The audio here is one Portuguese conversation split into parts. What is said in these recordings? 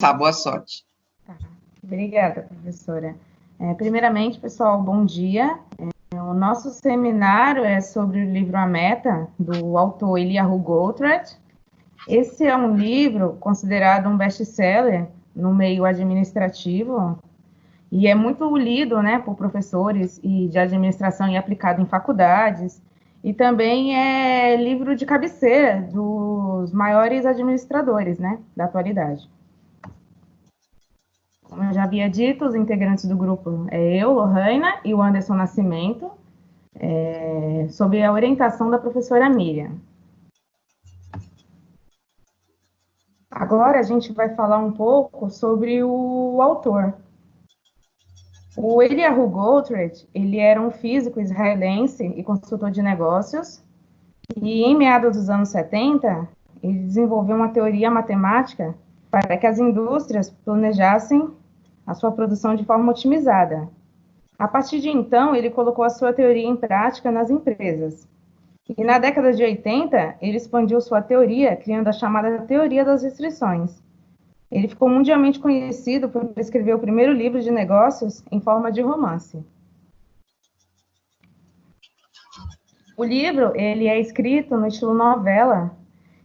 Tá, boa sorte. Tá. Obrigada, professora. Primeiramente, pessoal, bom dia. O nosso seminário é sobre o livro A Meta, do autor Eliyahu Goldratt. Esse é um livro considerado um best-seller no meio administrativo e é muito lido, né, por professores e de administração e aplicado em faculdades. E também é livro de cabeceira dos maiores administradores, né, da atualidade. Como eu já havia dito, os integrantes do grupo é eu, Lohana, e o Anderson Nascimento, sob a orientação da professora Miriam. Agora a gente vai falar um pouco sobre o autor. O Eliyahu Goldratt, ele era um físico israelense e consultor de negócios, e em meados dos anos 70, ele desenvolveu uma teoria matemática para que as indústrias planejassem a sua produção de forma otimizada. A partir de então, ele colocou a sua teoria em prática nas empresas. E na década de 80, ele expandiu sua teoria, criando a chamada teoria das restrições. Ele ficou mundialmente conhecido por escrever o primeiro livro de negócios em forma de romance. O livro ele é escrito no estilo novela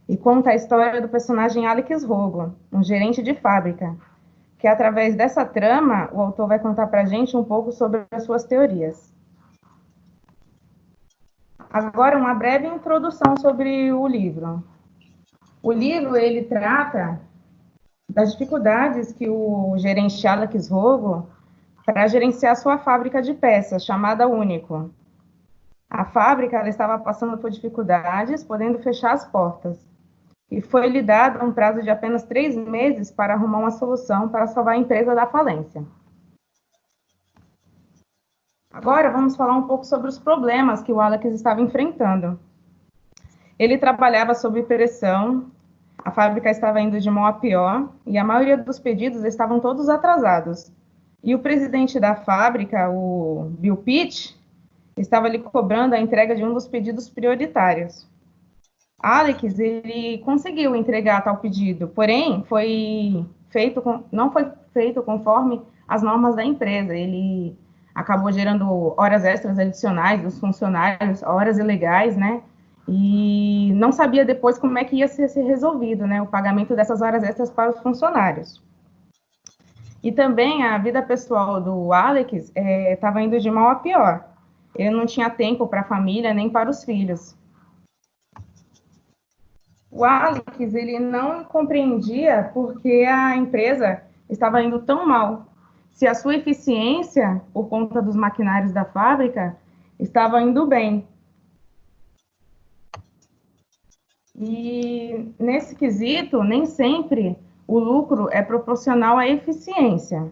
e conta a história do personagem Alex Rogo, um gerente de fábrica, que através dessa trama, o autor vai contar para a gente um pouco sobre as suas teorias. Agora, uma breve introdução sobre o livro. O livro, ele trata das dificuldades que o gerente Alex Rogo para gerenciar sua fábrica de peças, chamada Único. A fábrica ela estava passando por dificuldades, podendo fechar as portas. E foi-lhe dado um prazo de apenas 3 meses para arrumar uma solução para salvar a empresa da falência. Agora, vamos falar um pouco sobre os problemas que o Alex estava enfrentando. Ele trabalhava sob pressão, a fábrica estava indo de mal a pior, e a maioria dos pedidos estavam todos atrasados. E o presidente da fábrica, o Bill Pitt, estava lhe cobrando a entrega de um dos pedidos prioritários. Alex, ele conseguiu entregar tal pedido, porém, não foi feito conforme as normas da empresa. Ele acabou gerando horas extras adicionais dos funcionários, horas ilegais, né? E não sabia depois como é que ia ser resolvido, né? O pagamento dessas horas extras para os funcionários. E também a vida pessoal do Alex estava indo de mal a pior. Ele não tinha tempo para a família nem para os filhos. O Alex, ele não compreendia porque a empresa estava indo tão mal. Se a sua eficiência, por conta dos maquinários da fábrica, estava indo bem. E nesse quesito, nem sempre o lucro é proporcional à eficiência.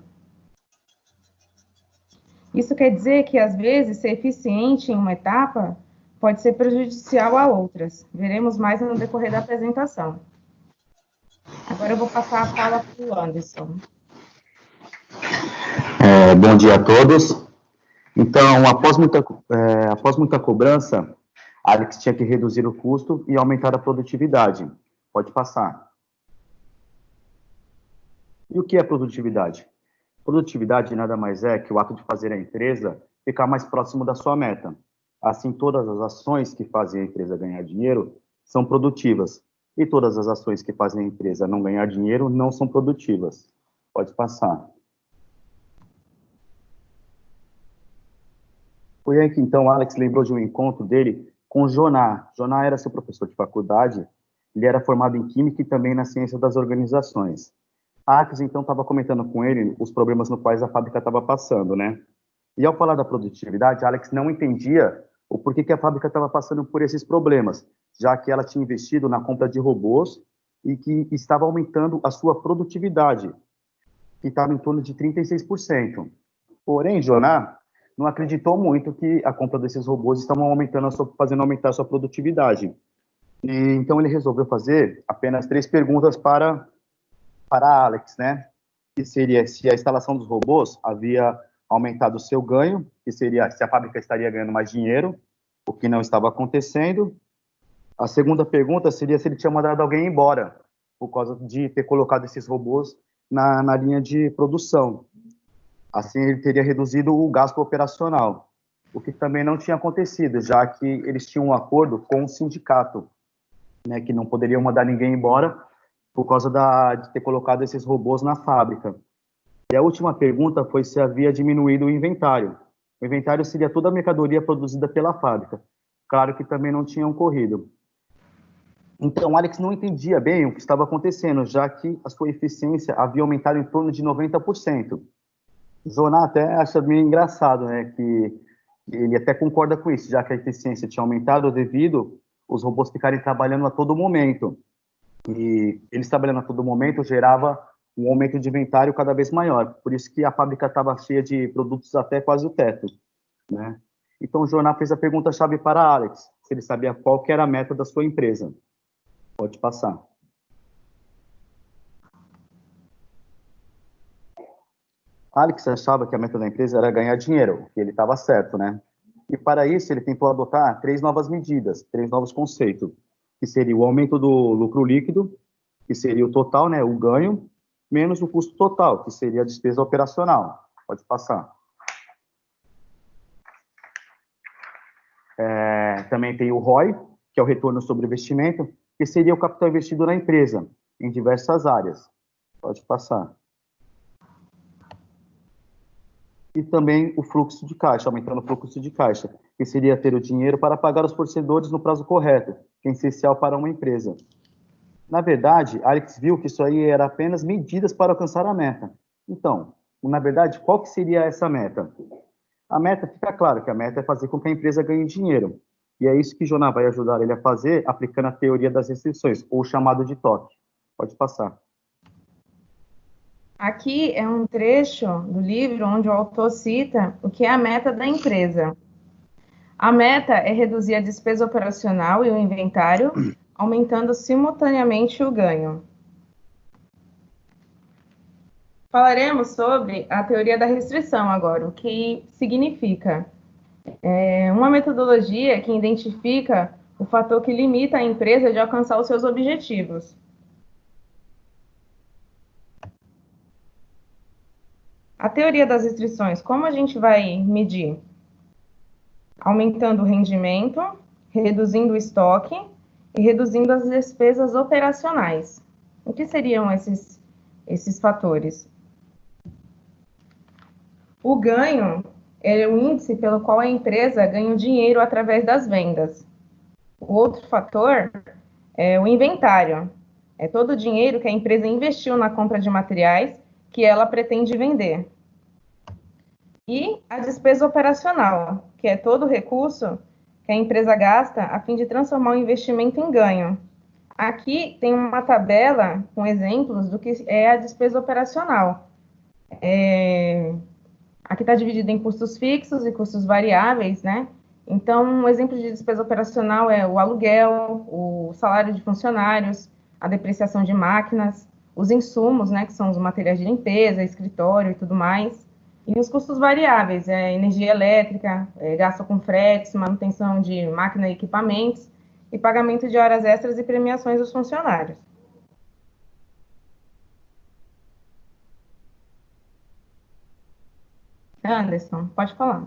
Isso quer dizer que, às vezes, ser eficiente em uma etapa pode ser prejudicial a outras. Veremos mais no decorrer da apresentação. Agora eu vou passar a fala para o Anderson. Bom dia a todos. Então, após muita cobrança, Alex tinha que reduzir o custo e aumentar a produtividade. Pode passar. E o que é produtividade? Produtividade nada mais é que o ato de fazer a empresa ficar mais próximo da sua meta. Assim, todas as ações que fazem a empresa ganhar dinheiro são produtivas. E todas as ações que fazem a empresa não ganhar dinheiro não são produtivas. Pode passar. Foi aí que, então, Alex lembrou de um encontro dele com Joná. Joná era seu professor de faculdade, ele era formado em Química e também na ciência das organizações. Alex, então, estava comentando com ele os problemas nos quais a fábrica estava passando, né? E ao falar da produtividade, Alex não entendia o porquê que a fábrica estava passando por esses problemas, já que ela tinha investido na compra de robôs e que estava aumentando a sua produtividade, que estava em torno de 36%. Porém, Joná não acreditou muito que a compra desses robôs estavam fazendo aumentar a sua produtividade. E, então, ele resolveu fazer apenas 3 perguntas para Alex, né? Que seria se a instalação dos robôs havia aumentado o seu ganho, que seria se a fábrica estaria ganhando mais dinheiro, o que não estava acontecendo. A segunda pergunta seria se ele tinha mandado alguém embora, por causa de ter colocado esses robôs na linha de produção. Assim, ele teria reduzido o gasto operacional, o que também não tinha acontecido, já que eles tinham um acordo com o sindicato, né, que não poderiam mandar ninguém embora por causa de ter colocado esses robôs na fábrica. E a última pergunta foi se havia diminuído o inventário. O inventário seria toda a mercadoria produzida pela fábrica. Claro que também não tinha ocorrido. Então, Alex não entendia bem o que estava acontecendo, já que a sua eficiência havia aumentado em torno de 90%. Zonar até acha meio engraçado, né, que ele até concorda com isso, já que a eficiência tinha aumentado devido os robôs ficarem trabalhando a todo momento. E eles trabalhando a todo momento gerava um aumento de inventário cada vez maior. Por isso que a fábrica estava cheia de produtos até quase o teto, né? Então, o jornal fez a pergunta-chave para Alex, se ele sabia qual que era a meta da sua empresa. Pode passar. Alex achava que a meta da empresa era ganhar dinheiro, que ele estava certo, né? E para isso, ele tentou adotar 3 novas medidas, 3 novos conceitos, que seria o aumento do lucro líquido, que seria o total, né, o ganho, menos o custo total, que seria a despesa operacional. Pode passar. Também tem o ROI, que é o retorno sobre investimento, que seria o capital investido na empresa, em diversas áreas. Pode passar. E também o fluxo de caixa, aumentando o fluxo de caixa, que seria ter o dinheiro para pagar os fornecedores no prazo correto, que é essencial para uma empresa. Na verdade, Alex viu que isso aí era apenas medidas para alcançar a meta. Então, na verdade, qual que seria essa meta? A meta, fica claro que a meta é fazer com que a empresa ganhe dinheiro. E é isso que Joná vai ajudar ele a fazer, aplicando a teoria das restrições, ou chamado de toque. Pode passar. Aqui é um trecho do livro onde o autor cita o que é a meta da empresa. A meta é reduzir a despesa operacional e o inventário, aumentando simultaneamente o ganho. Falaremos sobre a teoria da restrição agora, o que significa. É uma metodologia que identifica o fator que limita a empresa de alcançar os seus objetivos. A teoria das restrições, como a gente vai medir? Aumentando o rendimento, reduzindo o estoque e reduzindo as despesas operacionais. O que seriam esses fatores? O ganho é o índice pelo qual a empresa ganha dinheiro através das vendas. O outro fator é o inventário. É todo o dinheiro que a empresa investiu na compra de materiais que ela pretende vender. E a despesa operacional, que é todo o recurso que a empresa gasta a fim de transformar o investimento em ganho. Aqui tem uma tabela com exemplos do que é a despesa operacional. Aqui está dividido em custos fixos e custos variáveis, né? Então, um exemplo de despesa operacional é o aluguel, o salário de funcionários, a depreciação de máquinas, os insumos, né, que são os materiais de limpeza, escritório e tudo mais. E os custos variáveis, energia elétrica, gasto com fretes, manutenção de máquina e equipamentos, e pagamento de horas extras e premiações dos funcionários. Anderson, pode falar.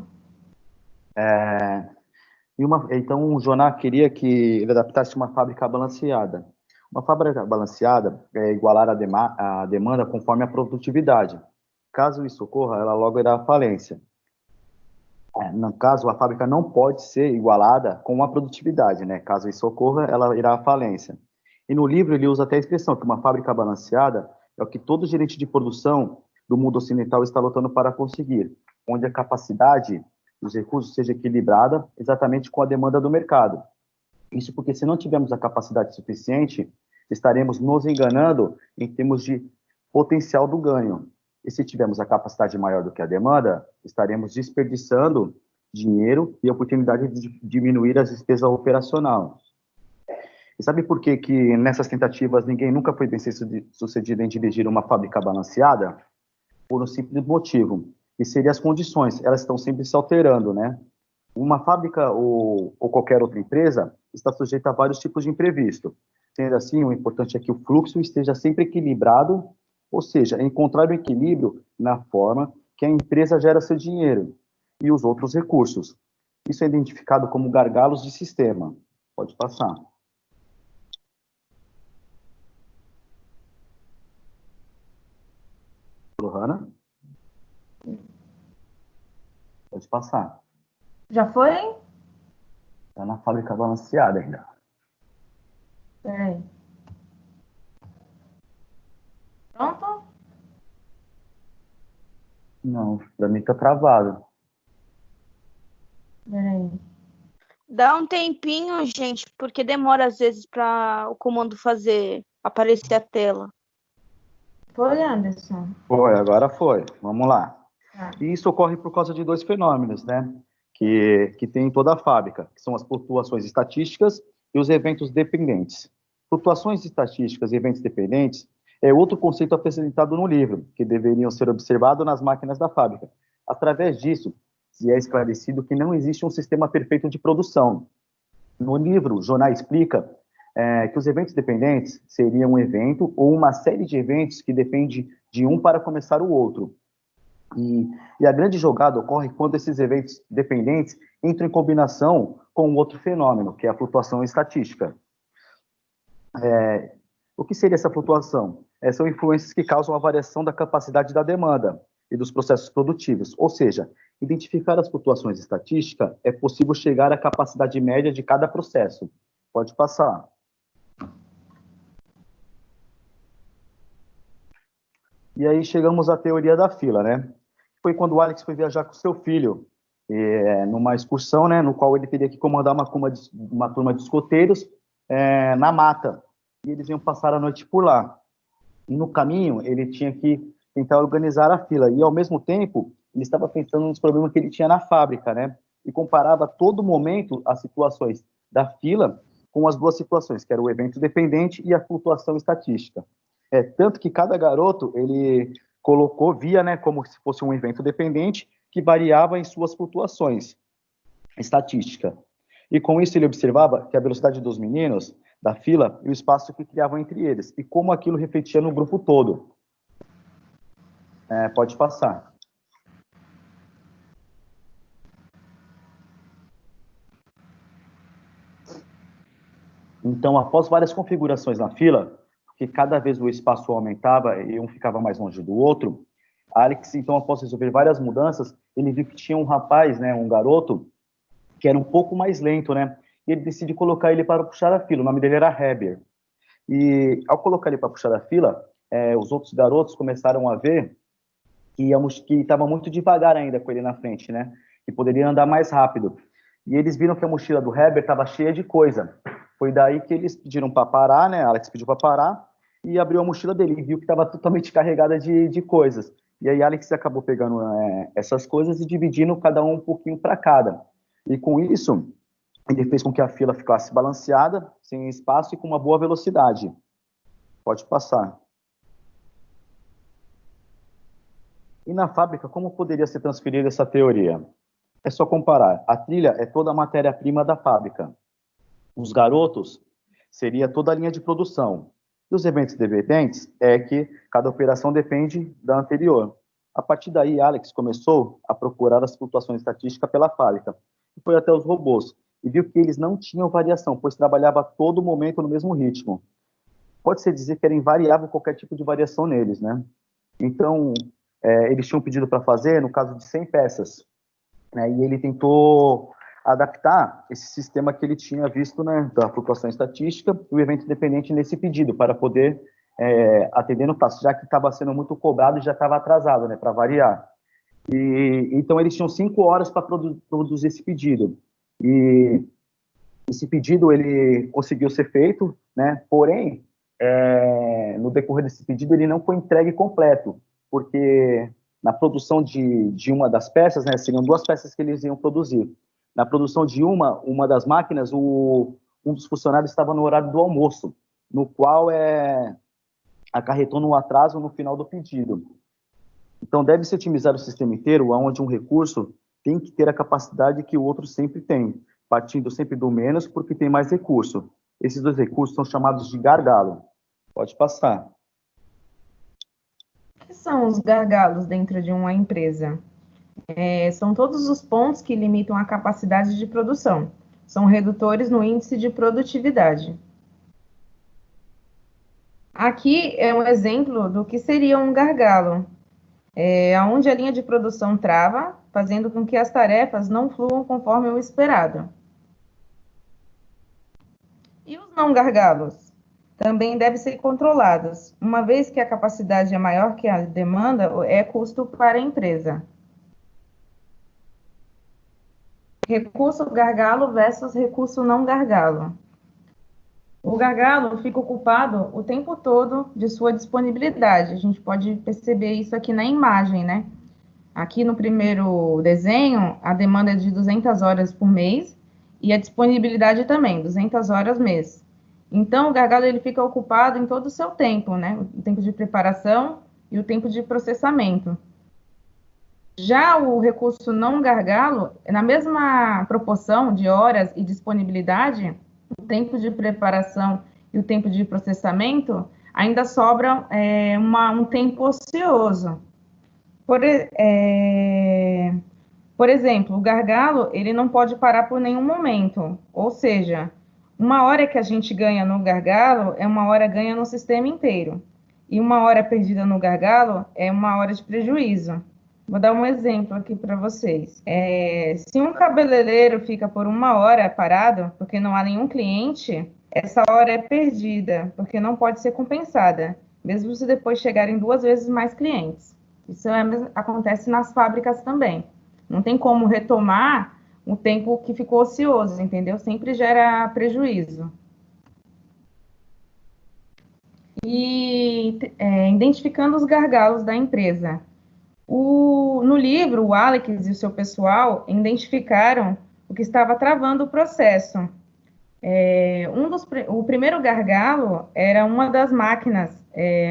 Então, o Joná queria que ele adaptasse uma fábrica balanceada. Uma fábrica balanceada é igualar a demanda conforme a produtividade. Caso isso ocorra, ela logo irá à falência. No caso, a fábrica não pode ser igualada com a produtividade, né? Caso isso ocorra, ela irá à falência. E no livro ele usa até a expressão que uma fábrica balanceada é o que todo gerente de produção do mundo ocidental está lutando para conseguir, onde a capacidade dos recursos seja equilibrada exatamente com a demanda do mercado. Isso porque se não tivermos a capacidade suficiente, estaremos nos enganando em termos de potencial do ganho. E se tivermos a capacidade maior do que a demanda, estaremos desperdiçando dinheiro e a oportunidade de diminuir as despesas operacionais. E sabe por que que nessas tentativas ninguém nunca foi bem sucedido em dirigir uma fábrica balanceada? Por um simples motivo, que seria as condições, elas estão sempre se alterando, né? Uma fábrica ou qualquer outra empresa está sujeita a vários tipos de imprevisto. Sendo assim, o importante é que o fluxo esteja sempre equilibrado Ou seja, encontrar o equilíbrio na forma que a empresa gera seu dinheiro e os outros recursos. Isso é identificado como gargalos de sistema. Pode passar. Lohana? Pode passar. Já foi? Está na fábrica balanceada ainda. Peraí. Pronto? Não, para mim está travado. Peraí. Dá um tempinho, gente, porque demora às vezes para o comando aparecer a tela. Foi, Anderson? Foi, agora foi. Vamos lá. Tá. E isso ocorre por causa de dois fenômenos, né? Que tem em toda a fábrica, que são as flutuações estatísticas e os eventos dependentes. Flutuações estatísticas e eventos dependentes é outro conceito apresentado no livro, que deveriam ser observados nas máquinas da fábrica. Através disso, se é esclarecido que não existe um sistema perfeito de produção. No livro, Joná explica que os eventos dependentes seriam um evento ou uma série de eventos que depende de um para começar o outro. E a grande jogada ocorre quando esses eventos dependentes entram em combinação com outro fenômeno, que é a flutuação estatística. O que seria essa flutuação? São influências que causam a variação da capacidade da demanda e dos processos produtivos. Ou seja, identificar as flutuações estatísticas é possível chegar à capacidade média de cada processo. Pode passar. E aí chegamos à teoria da fila, né? Foi quando o Alex foi viajar com seu filho, numa excursão, né, no qual ele teria que comandar uma turma de escoteiros na mata. E eles iam passar a noite por lá. E no caminho, ele tinha que tentar organizar a fila. E, ao mesmo tempo, ele estava pensando nos problemas que ele tinha na fábrica, né? E comparava a todo momento as situações da fila com as duas situações, que era o evento dependente e a flutuação estatística. Tanto que cada garoto, ele via, né, como se fosse um evento dependente que variava em suas flutuações estatísticas. E com isso ele observava que a velocidade dos meninos da fila e o espaço que criavam entre eles, e como aquilo refletia no grupo todo. Pode passar. Então, após várias configurações na fila, que cada vez o espaço aumentava e um ficava mais longe do outro, Alex, então, após resolver várias mudanças, ele viu que tinha um rapaz, né, um garoto, que era um pouco mais lento, né? E ele decide colocar ele para puxar a fila. O nome dele era Heber. E ao colocar ele para puxar a fila, os outros garotos começaram a ver que estava muito devagar ainda com ele na frente, né? Que poderia andar mais rápido. E eles viram que a mochila do Heber estava cheia de coisa. Foi daí que eles pediram para parar, né? Alex pediu para parar e abriu a mochila dele e viu que estava totalmente carregada de coisas. E aí Alex acabou pegando essas coisas e dividindo cada um pouquinho para cada. E com isso, ele fez com que a fila ficasse balanceada, sem espaço e com uma boa velocidade. Pode passar. E na fábrica, como poderia ser transferida essa teoria? É só comparar. A trilha é toda a matéria-prima da fábrica. Os garotos seria toda a linha de produção. E os eventos dependentes é que cada operação depende da anterior. A partir daí, Alex começou a procurar as flutuações estatísticas pela fábrica. E foi até os robôs. E viu que eles não tinham variação, pois trabalhava a todo momento no mesmo ritmo. Pode-se dizer que era invariável qualquer tipo de variação neles, né? Então, eles tinham pedido para fazer, no caso de 100 peças. Né? E ele tentou adaptar esse sistema que ele tinha visto, né, da flutuação estatística e o evento dependente nesse pedido, para poder atender no prazo, já que estava sendo muito cobrado e já estava atrasado, né, para variar. E então eles tinham 5 horas para produzir esse pedido. E esse pedido ele conseguiu ser feito, né, porém, no decorrer desse pedido ele não foi entregue completo, porque na produção de uma das peças, né, seriam 2 peças que eles iam produzir. Na produção de uma das máquinas, um dos funcionários estava no horário do almoço, no qual acarretou no atraso no final do pedido. Então, deve-se otimizar o sistema inteiro, onde um recurso tem que ter a capacidade que o outro sempre tem, partindo sempre do menos, porque tem mais recurso. Esses 2 recursos são chamados de gargalo. Pode passar. que são os gargalos dentro de uma empresa? São todos os pontos que limitam a capacidade de produção. São redutores no índice de produtividade. Aqui é um exemplo do que seria um gargalo, onde a linha de produção trava, fazendo com que as tarefas não fluam conforme o esperado. E os não gargalos? Também devem ser controlados, uma vez que a capacidade é maior que a demanda, é custo para a empresa. Recurso gargalo versus recurso não gargalo. O gargalo fica ocupado o tempo todo de sua disponibilidade. A gente pode perceber isso aqui na imagem, né? Aqui no primeiro desenho, a demanda é de 200 horas por mês e a disponibilidade também, 200 horas mês. Então, o gargalo ele fica ocupado em todo o seu tempo, né? O tempo de preparação e o tempo de processamento. Já o recurso não gargalo, na mesma proporção de horas e disponibilidade, o tempo de preparação e o tempo de processamento, ainda sobra um tempo ocioso. Por exemplo, o gargalo, ele não pode parar por nenhum momento, ou seja, uma hora que a gente ganha no gargalo é uma hora ganha no sistema inteiro, e uma hora perdida no gargalo é uma hora de prejuízo. Vou dar um exemplo aqui para vocês. Se um cabeleireiro fica por uma hora parado, porque não há nenhum cliente, essa hora é perdida, porque não pode ser compensada, mesmo se depois chegarem 2 vezes mais clientes. Isso acontece nas fábricas também. Não tem como retomar o tempo que ficou ocioso, entendeu? Sempre gera prejuízo. E identificando os gargalos da empresa. No livro, o Alex e o seu pessoal identificaram o que estava travando o processo. O primeiro gargalo era uma das máquinas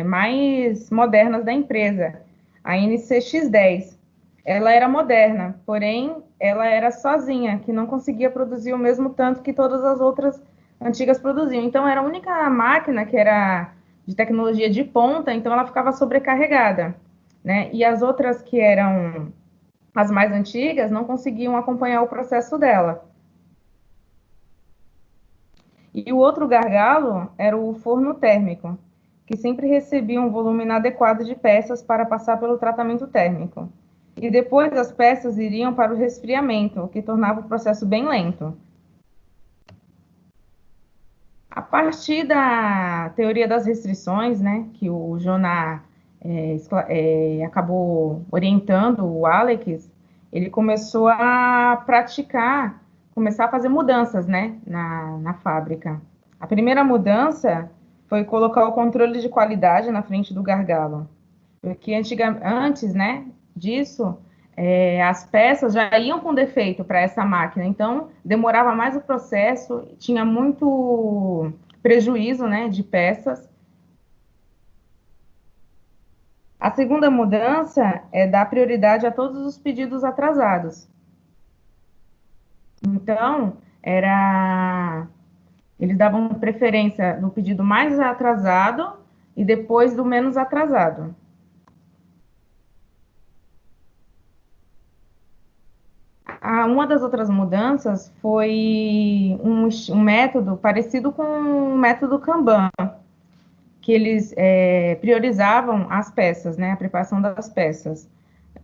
mais modernas da empresa, a NCX10. Ela era moderna, porém, ela era sozinha, que não conseguia produzir o mesmo tanto que todas as outras antigas produziam. Então, era a única máquina que era de tecnologia de ponta, então ela ficava sobrecarregada, né? E as outras que eram as mais antigas não conseguiam acompanhar o processo dela. E o outro gargalo era o forno térmico, que sempre recebia um volume inadequado de peças para passar pelo tratamento térmico. E depois as peças iriam para o resfriamento, o que tornava o processo bem lento. A partir da teoria das restrições, né, que o Jonas acabou orientando o Alex, ele começou a praticar, começar a fazer mudanças, né, na fábrica. A primeira mudança foi colocar o controle de qualidade na frente do gargalo, porque antes, né, disso, as peças já iam com defeito para essa máquina, então demorava mais o processo, tinha muito prejuízo, né, de peças. A segunda mudança é dar prioridade a todos os pedidos atrasados. Então, eles davam preferência no pedido mais atrasado e depois do menos atrasado. Uma das outras mudanças foi um método parecido com o método Kanban, que eles priorizavam as peças, né, a preparação das peças.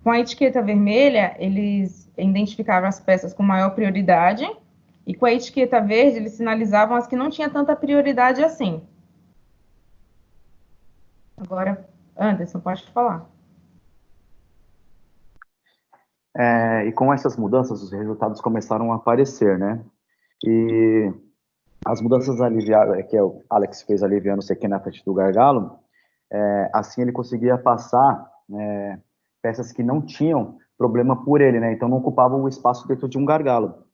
Com a etiqueta vermelha, eles identificavam as peças com maior prioridade, e com a etiqueta verde, eles sinalizavam as que não tinham tanta prioridade assim. Agora, Anderson, pode falar. E com essas mudanças, os resultados começaram a aparecer, né? E as mudanças aliviadas, que o Alex fez aliviando o CQ na frente do gargalo, assim ele conseguia passar peças que não tinham problema por ele, né? Então não ocupavam o espaço dentro de um gargalo.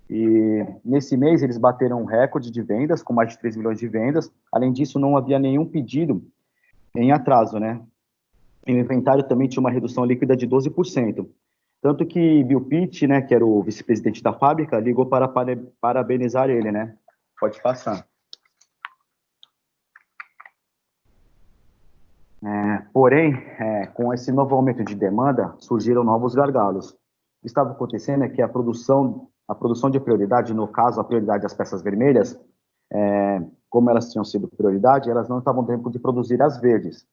E nesse mês eles bateram um recorde de vendas, com mais de 3 milhões de vendas. Além disso, não havia nenhum pedido em atraso, né? E o inventário também tinha uma redução líquida de 12%. Tanto que Bill Pitt, né, que era o vice-presidente da fábrica, ligou para parabenizar ele, né? Pode passar. Porém, com esse novo aumento de demanda, surgiram novos gargalos. O que estava acontecendo é que a produção de prioridade, no caso, a prioridade das peças vermelhas, como elas tinham sido prioridade, elas não estavam tendo tempo de produzir as verdes.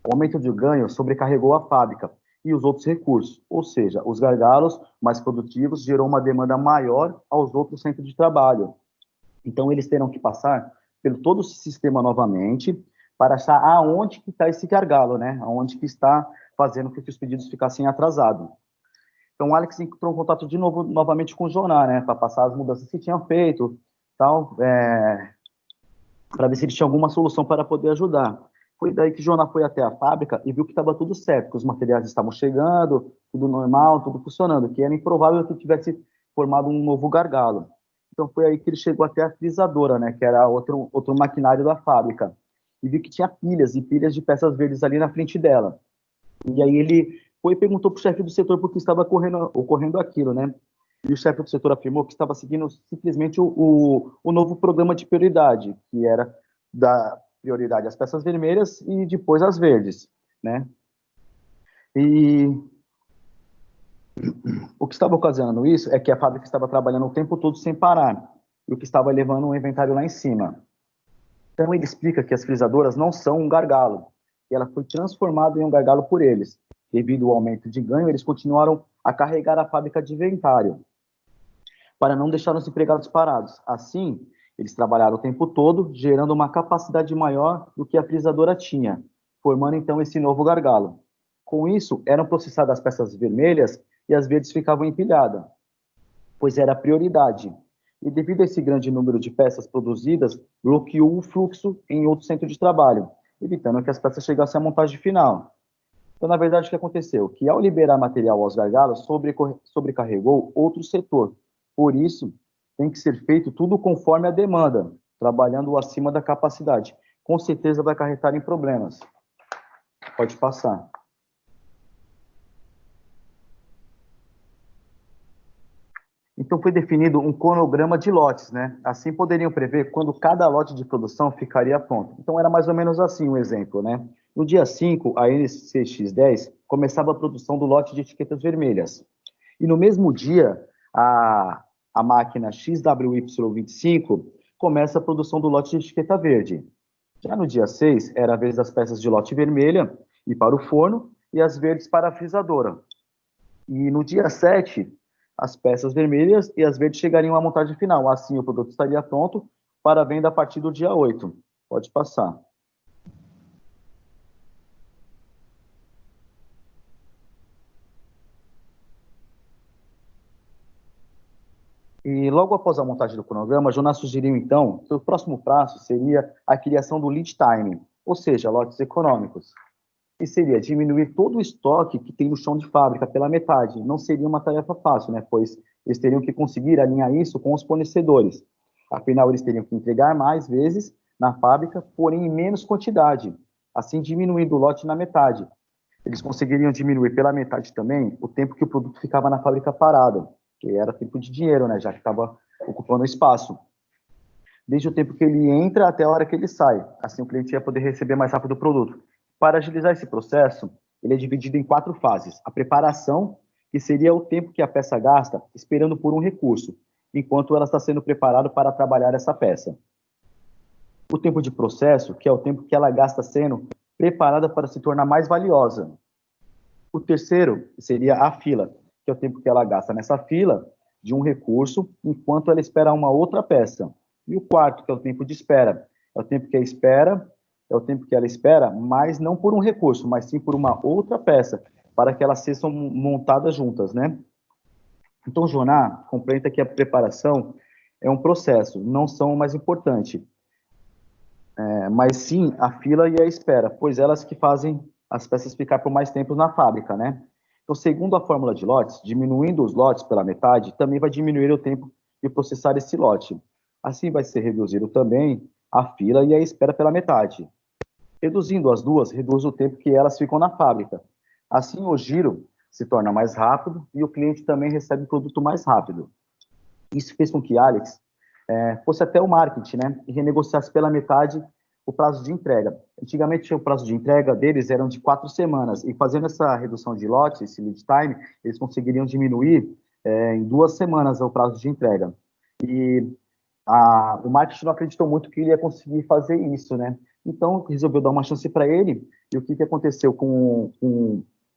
O aumento de ganho sobrecarregou a fábrica e os outros recursos, ou seja, os gargalos mais produtivos gerou uma demanda maior aos outros centros de trabalho. Então, eles terão que passar pelo todo o sistema novamente para achar aonde que está esse gargalo, né? Aonde que está fazendo com que os pedidos ficassem atrasados. Então, o Alex entrou em contato novamente com o Joná, né? Para passar as mudanças que tinham feito, tal, para ver se ele tinha alguma solução para poder ajudar. Foi daí que o Joná foi até a fábrica e viu que estava tudo certo, que os materiais estavam chegando, tudo normal, tudo funcionando, que era improvável que tivesse formado um novo gargalo. Então foi aí que ele chegou até a frisadora, né, que era outro maquinário da fábrica, e viu que tinha pilhas e pilhas de peças verdes ali na frente dela. E aí ele foi e perguntou para o chefe do setor por que estava ocorrendo aquilo, né? E o chefe do setor afirmou que estava seguindo simplesmente o novo programa de prioridade, que era da prioridade às peças vermelhas e depois às verdes, né? E o que estava ocasionando isso é que a fábrica estava trabalhando o tempo todo sem parar, e o que estava levando um inventário lá em cima. Então ele explica que as frisadoras não são um gargalo, e ela foi transformada em um gargalo por eles. Devido ao aumento de ganho, eles continuaram a carregar a fábrica de inventário, para não deixar os empregados parados. Assim, eles trabalharam o tempo todo, gerando uma capacidade maior do que a frisadora tinha, formando então esse novo gargalo. Com isso, eram processadas as peças vermelhas e as verdes ficavam empilhadas, pois era a prioridade. E devido a esse grande número de peças produzidas, bloqueou o fluxo em outro centro de trabalho, evitando que as peças chegassem à montagem final. Então, na verdade, o que aconteceu? Que ao liberar material aos gargalos, sobrecarregou outro setor. Por isso, tem que ser feito tudo conforme a demanda, trabalhando acima da capacidade. Com certeza vai acarretar em problemas. Pode passar. Então, foi definido um cronograma de lotes, né? Assim poderiam prever quando cada lote de produção ficaria pronto. Então, era mais ou menos assim um exemplo, né? No dia 5, a NCX-10 começava a produção do lote de etiquetas vermelhas. E no mesmo dia, a máquina XWY25 começa a produção do lote de etiqueta verde. Já no dia 6, era a vez das peças de lote vermelha ir para o forno e as verdes para a frisadora. E no dia 7, as peças vermelhas e as verdes chegariam à montagem final. Assim, o produto estaria pronto para venda a partir do dia 8. Pode passar. E logo após a montagem do cronograma, Jonas sugeriu, então, que o próximo passo seria a criação do lead time, ou seja, lotes econômicos. E seria diminuir todo o estoque que tem no chão de fábrica pela metade. Não seria uma tarefa fácil, né? Pois eles teriam que conseguir alinhar isso com os fornecedores. Afinal, eles teriam que entregar mais vezes na fábrica, porém em menos quantidade, assim diminuindo o lote na metade. Eles conseguiriam diminuir pela metade também o tempo que o produto ficava na fábrica parado, que era tempo de dinheiro, né? Já que estava ocupando espaço. Desde o tempo que ele entra até a hora que ele sai. Assim, o cliente ia poder receber mais rápido o produto. Para agilizar esse processo, ele é dividido em 4 fases. A preparação, que seria o tempo que a peça gasta esperando por um recurso, enquanto ela está sendo preparada para trabalhar essa peça. O tempo de processo, que é o tempo que ela gasta sendo preparada para se tornar mais valiosa. O terceiro seria a fila, que é o tempo que ela gasta nessa fila de um recurso, enquanto ela espera uma outra peça. E o quarto, que é o tempo de espera, é o tempo que ela espera, mas não por um recurso, mas sim por uma outra peça, para que elas sejam montadas juntas, né? Então, Joná completa que a preparação é um processo, não são o mais importante, mas sim a fila e a espera, pois elas que fazem as peças ficar por mais tempo na fábrica, né? Então, segundo a fórmula de lotes, diminuindo os lotes pela metade, também vai diminuir o tempo de processar esse lote. Assim vai ser reduzido também a fila e a espera pela metade. Reduzindo as duas, reduz o tempo que elas ficam na fábrica. Assim, o giro se torna mais rápido e o cliente também recebe o produto mais rápido. Isso fez com que Alex fosse até o marketing, né, e renegociasse pela metade o prazo de entrega. Antigamente, o prazo de entrega deles eram de 4 semanas, e fazendo essa redução de lote, esse lead time, eles conseguiriam diminuir em 2 semanas o prazo de entrega. E o marketing não acreditou muito que ele ia conseguir fazer isso, né? Então, resolveu dar uma chance para ele, e o que aconteceu com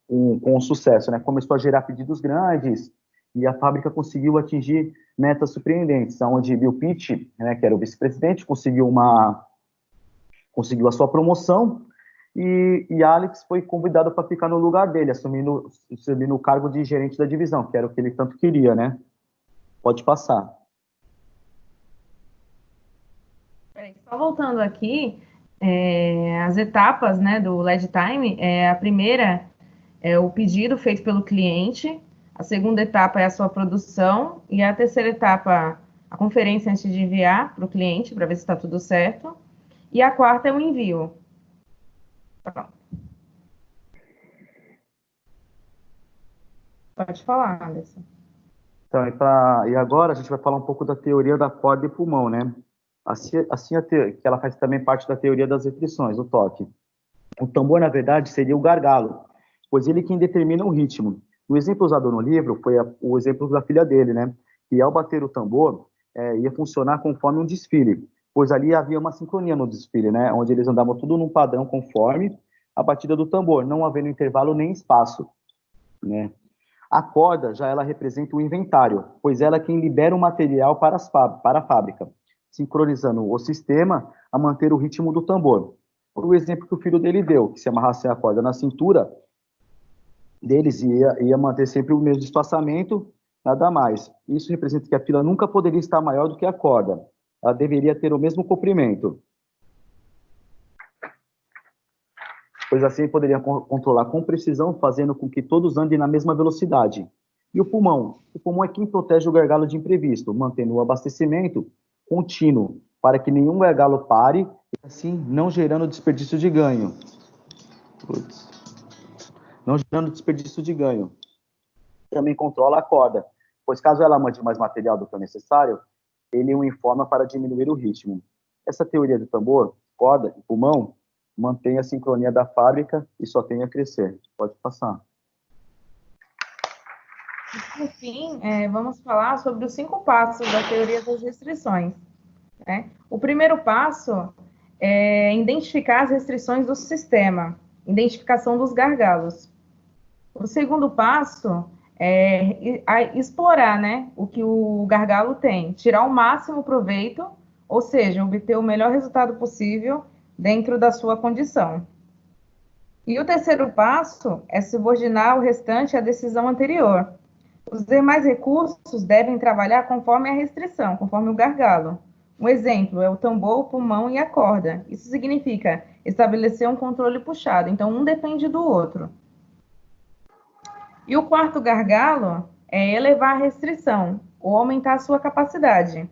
o sucesso, né? Começou a gerar pedidos grandes, e a fábrica conseguiu atingir metas surpreendentes, onde Bill Pitt, né, que era o vice-presidente, conseguiu a sua promoção, e Alex foi convidado para ficar no lugar dele, assumindo o cargo de gerente da divisão, que era o que ele tanto queria, né? Pode passar. Só voltando aqui, as etapas, né, do lead time, a primeira é o pedido feito pelo cliente, a segunda etapa é a sua produção, e a terceira etapa, a conferência antes de enviar para o cliente, para ver se está tudo certo, e a quarta é o envio. Pronto. Pode falar, Anderson. Então, e agora a gente vai falar um pouco da teoria da corda e pulmão, né? Assim que ela faz também parte da teoria das restrições, o toque. O tambor, na verdade, seria o gargalo, pois ele quem determina o ritmo. O exemplo usado no livro foi o exemplo da filha dele, né? Que ao bater o tambor, ia funcionar conforme um desfile, pois ali havia uma sincronia no desfile, né? Onde eles andavam tudo num padrão conforme a batida do tambor, não havendo intervalo nem espaço, né? A corda já ela representa o inventário, pois ela é quem libera o material para a fábrica, sincronizando o sistema a manter o ritmo do tambor. O exemplo que o filho dele deu, que se amarrasse a corda na cintura deles, ia manter sempre o mesmo espaçamento, nada mais. Isso representa que a fila nunca poderia estar maior do que a corda. Ela deveria ter o mesmo comprimento, pois assim poderia controlar com precisão, fazendo com que todos andem na mesma velocidade. E o pulmão? O pulmão é quem protege o gargalo de imprevisto, mantendo o abastecimento contínuo, para que nenhum gargalo pare, e assim não gerando desperdício de ganho. Não gerando desperdício de ganho. Também controla a corda, pois caso ela mande mais material do que o necessário, ele o informa para diminuir o ritmo. Essa teoria do tambor, corda e pulmão mantém a sincronia da fábrica e só tem a crescer. Pode passar. Por fim, vamos falar sobre os 5 passos da teoria das restrições, né? O primeiro passo é identificar as restrições do sistema, identificação dos gargalos. O segundo passo é explorar, né, o que o gargalo tem, tirar o máximo proveito, ou seja, obter o melhor resultado possível dentro da sua condição. E o terceiro passo é subordinar o restante à decisão anterior. Os demais recursos devem trabalhar conforme a restrição, conforme o gargalo. Um exemplo é o tambor, o pulmão e a corda. Isso significa estabelecer um controle puxado, então um depende do outro. E o quarto gargalo é elevar a restrição, ou aumentar a sua capacidade.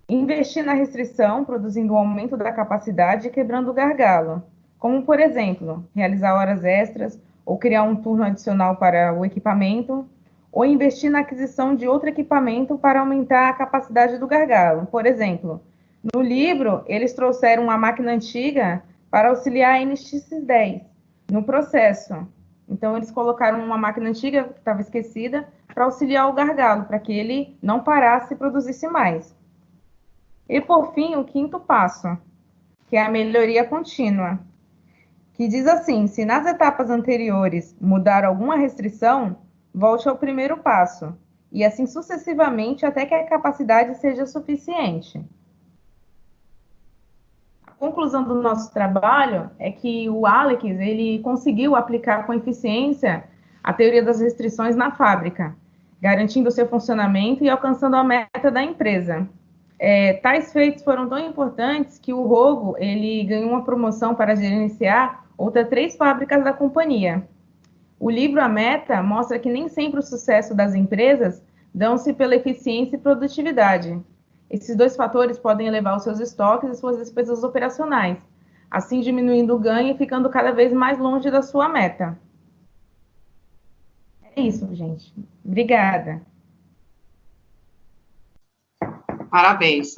Investir na restrição, produzindo um aumento da capacidade e quebrando o gargalo. Como, por exemplo, realizar horas extras, ou criar um turno adicional para o equipamento, ou investir na aquisição de outro equipamento para aumentar a capacidade do gargalo. Por exemplo, no livro, eles trouxeram uma máquina antiga para auxiliar a NX10 no processo. Então, eles colocaram uma máquina antiga, que estava esquecida, para auxiliar o gargalo, para que ele não parasse e produzisse mais. E, por fim, o quinto passo, que é a melhoria contínua, que diz assim: se nas etapas anteriores mudar alguma restrição, volte ao primeiro passo, e assim sucessivamente até que a capacidade seja suficiente. A conclusão do nosso trabalho é que o Alex ele conseguiu aplicar com eficiência a teoria das restrições na fábrica, garantindo seu funcionamento e alcançando a meta da empresa. Tais feitos foram tão importantes que o Rogo ele ganhou uma promoção para gerenciar outras 3 fábricas da companhia. O livro A Meta mostra que nem sempre o sucesso das empresas dão-se pela eficiência e produtividade. Esses 2 fatores podem elevar os seus estoques e suas despesas operacionais, assim diminuindo o ganho e ficando cada vez mais longe da sua meta. É isso, gente. Obrigada. Parabéns.